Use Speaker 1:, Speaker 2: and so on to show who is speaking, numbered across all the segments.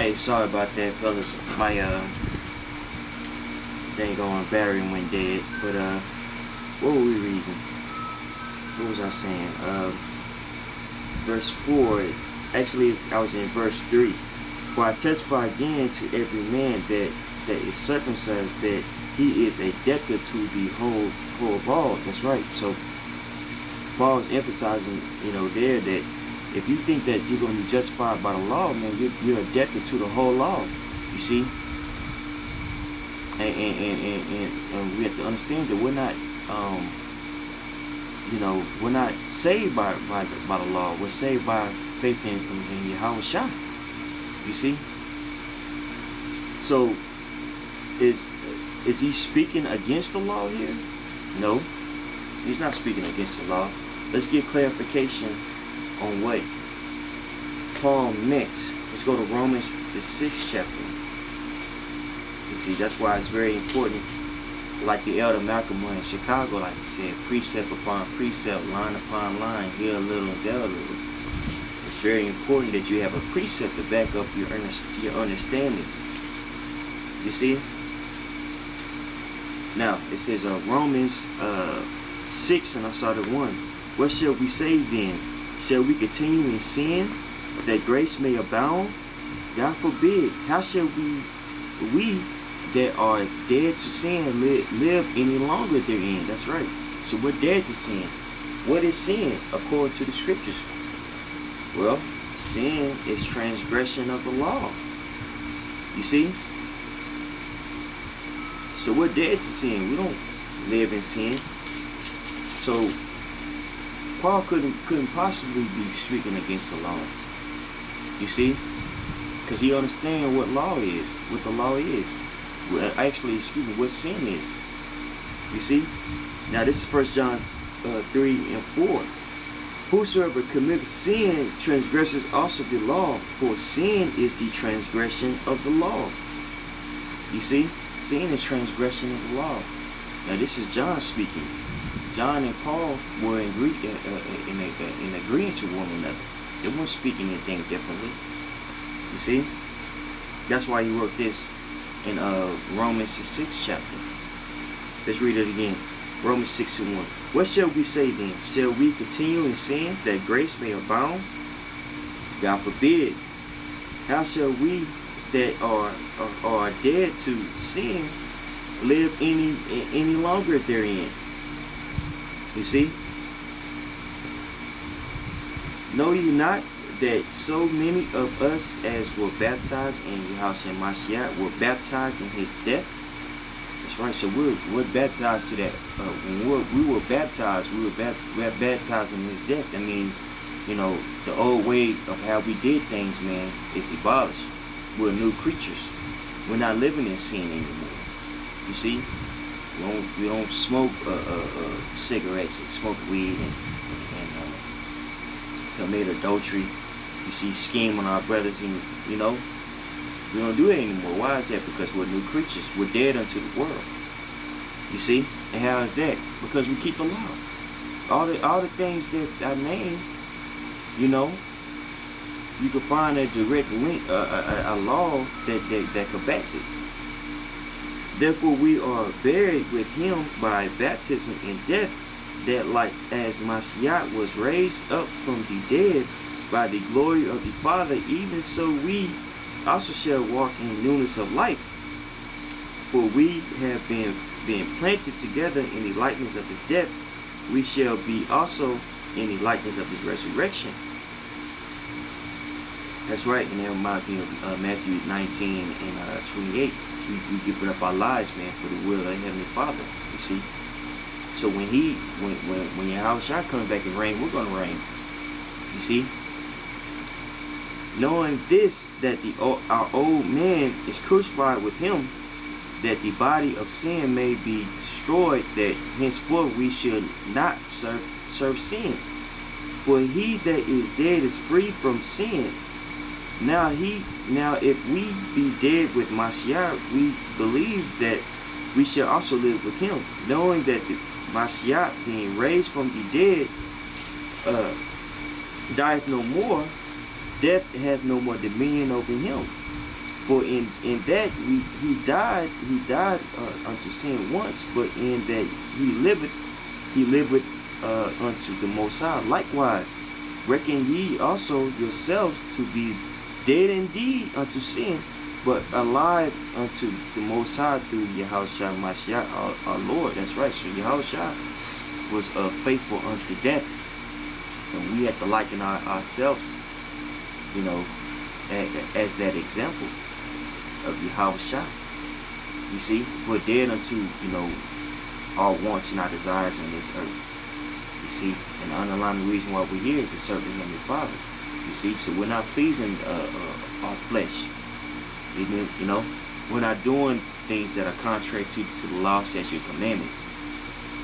Speaker 1: Hey, sorry about that, fellas. My dang on battery went dead. But what were we reading? What was I saying? Verse 4. Actually, I was in verse 3. For I testify again to every man that is circumcised, that he is a debtor to the whole of all. That's right. So Paul is emphasizing, there that if you think that you're going to be justified by the law, man, you're a debtor to the whole law. You see? And we have to understand that we're not, we're not saved by the law. We're saved by faith in Yahushua. You see? So, is he speaking against the law here? No, he's not speaking against the law. Let's get clarification on what Paul meant. Let's go to Romans, the 6th chapter. You see, that's why it's very important, like the elder Malcolm in Chicago, like he said, precept upon precept, line upon line, here a little and there a little. It's very important that you have a precept to back up your understanding. You see? Now, it says Romans 6, and I started 1. What shall we say then? Shall we continue in sin, that grace may abound? God forbid. How shall we that are dead to sin live any longer therein? That's right. So we're dead to sin. What is sin according to the scriptures? Well, sin is transgression of the law. You see? So we're dead to sin. We don't live in sin. So Paul couldn't possibly be speaking against the law. You see? Because he understands what law is, what the law is. Well, actually, what sin is. You see? Now this is 1 John 3 and 4. Whosoever commits sin transgresses also the law, for sin is the transgression of the law. You see? Sin is transgression of the law. Now this is John speaking. John and Paul were in agreement with one another. They weren't speaking anything differently. You see? That's why he wrote this in Romans the 6th chapter. Let's read it again. Romans 6 and 1. What shall we say then? Shall we continue in sin that grace may abound? God forbid. How shall we that are dead to sin live any longer therein? You see? Know ye not that so many of us as were baptized in Yahushua Mashiach were baptized in his death? That's right. So we're baptized to that. When we were baptized, we were baptized in his death. That means, the old way of how we did things, man, is abolished. We're new creatures. We're not living in sin anymore. You see? We don't smoke cigarettes and smoke weed and commit adultery. You see, scheme on our brothers, and we don't do it anymore. Why is that? Because we're new creatures. We're dead unto the world. You see? And how is that? Because we keep the law. All the things that I named, you can find a direct link, a law that combats it. Therefore we are buried with him by baptism in death, that like as Mashiach was raised up from the dead by the glory of the Father, even so we also shall walk in newness of life. For we have been planted together in the likeness of his death, we shall be also in the likeness of his resurrection. That's right, and that reminds me of Matthew 19 and 28. We giving up our lives, man, for the will of the Heavenly Father. You see? So when Yahushua comes back and reign, we're gonna reign. You see? Knowing this, that our old man is crucified with him, that the body of sin may be destroyed, that henceforth we should not serve sin. For he that is dead is free from sin. Now if we be dead with Mashiach, we believe that we shall also live with him, knowing that the Mashiach, being raised from the dead, dieth no more, death hath no more dominion over him. For in that he died unto sin once, but in that he liveth unto the Most High. Likewise, reckon ye also yourselves to be dead indeed unto sin, but alive unto the Most High through Yahushua Mashiach our Lord. That's right. So Yahushua was faithful unto death, and we have to liken ourselves, you know, as that example of Yahushua. You see, we're dead unto, you know, our wants and our desires on this earth. You see, and the underlying reason why we're here is to serve the Heavenly Father. You see, so we're not pleasing our flesh. You know, we're not doing things that are contrary to the law, statutes, and commandments.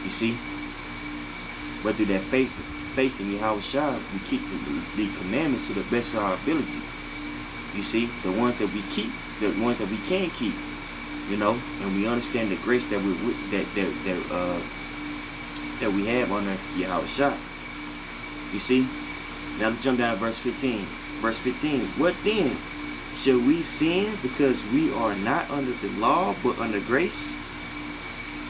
Speaker 1: You see, but through that faith in Yahushua, we keep the commandments to the best of our ability. You see, the ones that we keep, the ones that we can keep, you know, and we understand the grace that that we have under Yahushua. You see, now let's jump down to verse 15. Verse 15. What then? Shall we sin because we are not under the law but under grace?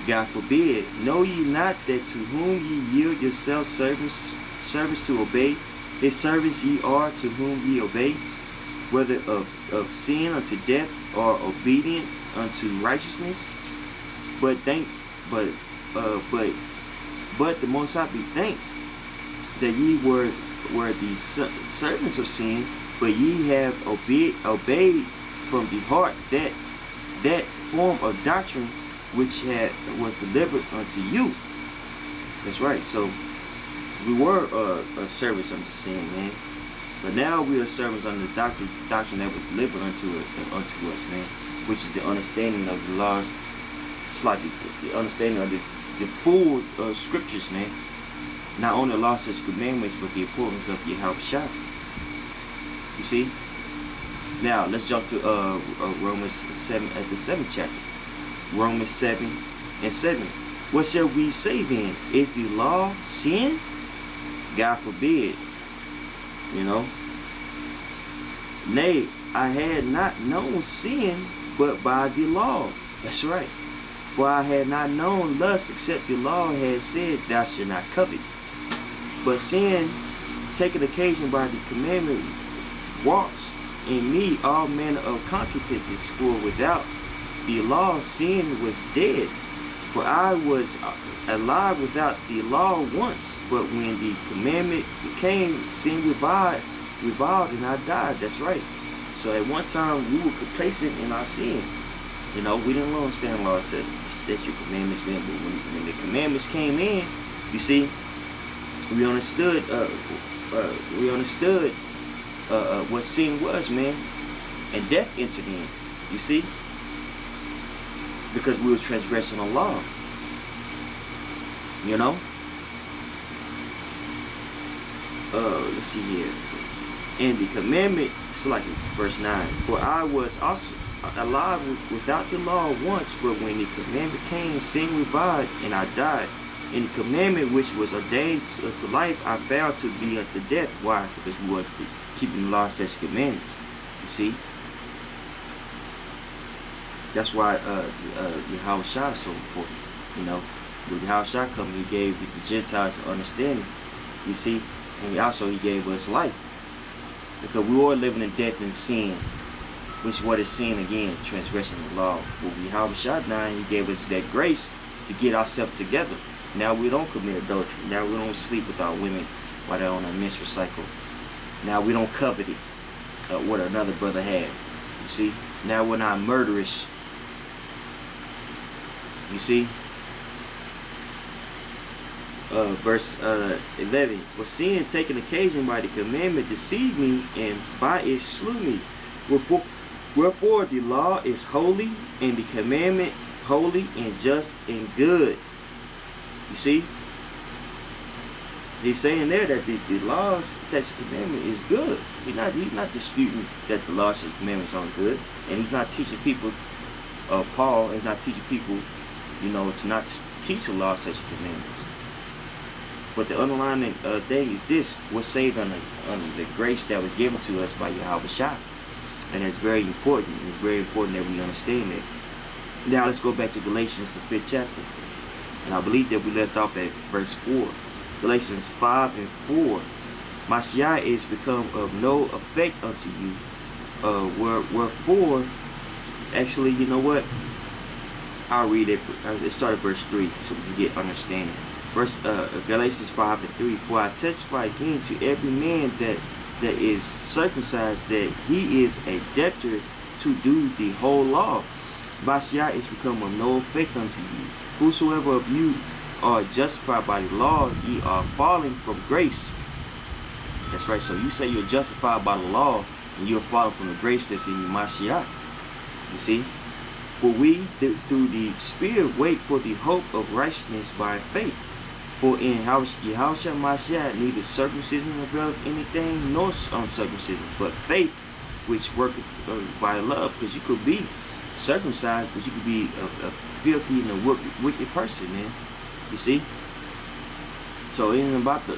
Speaker 1: God forbid. Know ye not that to whom ye yield yourselves servants to obey, his servants ye are to whom ye obey, whether of sin unto death or obedience unto righteousness? But the Most High be thanked that ye were the servants of sin, but ye have obeyed from the heart that form of doctrine which was delivered unto you. That's right. So we were servants unto sin, man. But now we are servants under the doctrine that was delivered unto us, man. Which is the understanding of the laws. It's like the understanding of the full scriptures, man. Not only the law, such commandments, but the importance of Yahushua. You see? Now, let's jump to Romans 7, at the 7th chapter. Romans 7 and 7. What shall we say then? Is the law sin? God forbid. You know? Nay, I had not known sin but by the law. That's right. For I had not known lust except the law had said, thou shalt not covet. But sin, taking occasion by the commandment, walks in me all manner of concupiscences. For without the law, sin was dead. For I was alive without the law once. But when the commandment came, sin revived and I died. That's right. So at one time we were complacent in our sin. You know, we didn't understand law said that your commandments meant. But when the commandments came in, you see, we understood what sin was, man, and death entered in. You see, because we were transgressing the law. You know. Let's see here. And the commandment, it's like verse 9. For I was also alive without the law once, but when the commandment came, sin revived and I died. And the commandment which was ordained to life, I found to be unto death. Why? Because we was keeping the law, such commandments. You see? That's why Yahushua is so important. You know, when Yahushua come, he gave the Gentiles understanding. You see? And he gave us life. Because we were living in death and sin. Which what is sin again? Transgression of the law. But Yahushua died, he gave us that grace to get ourselves together. Now we don't commit adultery. Now we don't sleep with our women while they're on a menstrual cycle. Now we don't covet it, what another brother had. You see? Now we're not murderous. You see? Verse 11. For sin taking occasion by the commandment deceived me, and by it slew me. Wherefore the law is holy, and the commandment holy and just and good. You see? He's saying there that the laws, statutes, and commandment is good. He's not disputing that the laws and commandments aren't good. And he's not teaching people, Paul is not teaching people, you know, to not teach the laws, statutes, and commandments. But the underlying thing is this: we're saved under the grace that was given to us by Yahushua. And that's very important. It's very important that we understand that. Now let's go back to Galatians, the 5th chapter. And I believe that we left off at verse 4. Galatians 5 and 4. Mashiach is become of no effect unto you. Wherefore, actually, you know what? I'll read it. Let's start at verse 3 so we can get understanding. Galatians 5 and 3. For I testify again to every man that is circumcised that he is a debtor to do the whole law. Mashiach is become of no effect unto you. Whosoever of you are justified by the law, ye are falling from grace. That's right. So you say you're justified by the law, and you're falling from the grace that's in you, Mashiach. You see? For we, through the Spirit, wait for the hope of righteousness by faith. For in Yahushua Mashiach neither circumcision availeth anything, nor uncircumcision, but faith which worketh by love. Because you could be circumcised, but you could be a filthy and a wicked person, man. You see? So it ain't about the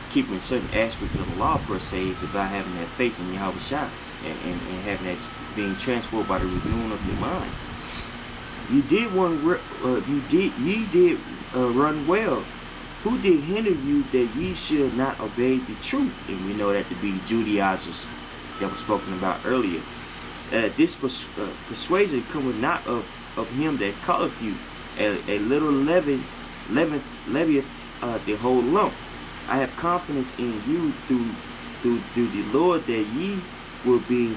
Speaker 1: keeping certain aspects of the law per se. It's about having that faith in Yahushua and having that being transformed by the renewing of your mind. You did run well. Who did hinder you that ye should not obey the truth? And we know that to be the Judaizers that was spoken about earlier. This persuasion cometh not of him that calleth you. A little leaven leaveth the whole lump. I have confidence in you through the Lord that ye will be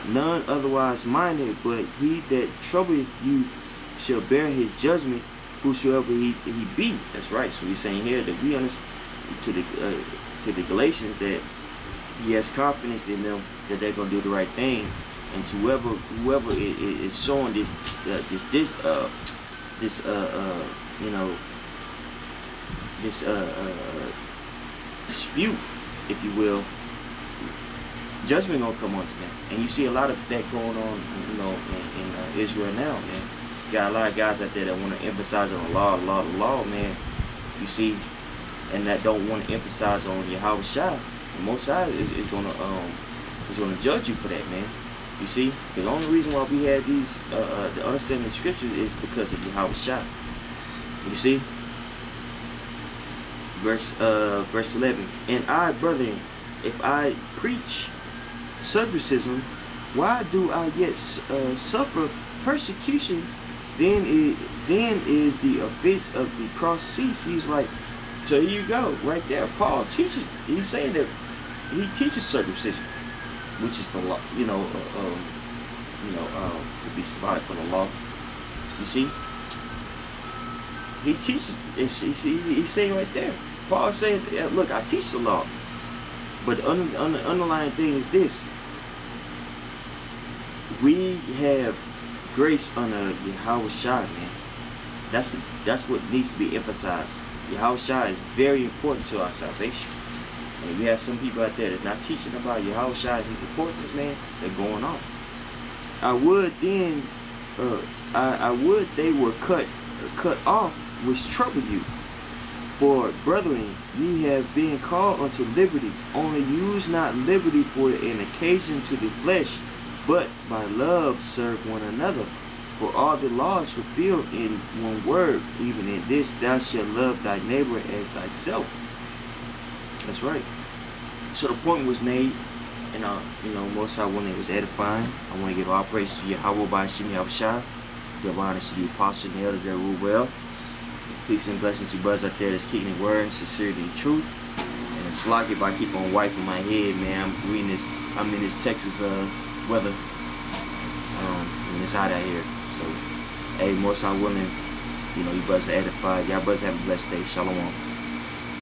Speaker 1: none otherwise minded, but he that troubleth you shall bear his judgment, whosoever he be. That's right. So he's saying here that we understand to the Galatians that he has confidence in them that they're gonna do the right thing, and to whoever is showing this dispute, if you will, judgment gonna come onto them. And you see a lot of that going on, in Israel now, man. You got a lot of guys out there that want to emphasize on the law, man. You see, and that don't want to emphasize on Yahushua. And Most High is gonna judge you for that, man. You see, the only reason why we have these the understanding of scriptures is because of Yahushua. You see, verse 11. And I, brethren, if I preach circumcision, why do I yet suffer persecution? Then is the offense of the cross cease. He's like, so here you go, right there. Paul teaches. He's saying that he teaches circumcision, which is the law. To be symbolic for the law. You see, he teaches. He's saying right there. Paul is saying, look, I teach the law, but the underlying thing is this: we have grace under Yahushua, man. That's what needs to be emphasized. Yahushua is very important to our salvation. And we have some people out there that's not teaching about Yahushua and his importance, man. They're going off. I would they were cut off, which trouble you. For brethren, ye have been called unto liberty. Only use not liberty for an occasion to the flesh, but by love serve one another. For all the laws fulfilled in one word, even in this, thou shalt love thy neighbor as thyself. That's right. So the point was made, and Most High, when it was edifying, I want to give all praise to Yahweh by Hashem Yahushua. Give honor to the apostles and the elders that rule well. Peace and blessings to brothers out there that's keeping the word, sincerity, and truth. And it's like if I keep on wiping my head, man. I'm in this Texas weather. And it's hot out here. So, hey, Most High willing, you brothers are edified. Y'all brothers have a blessed day. Shalom.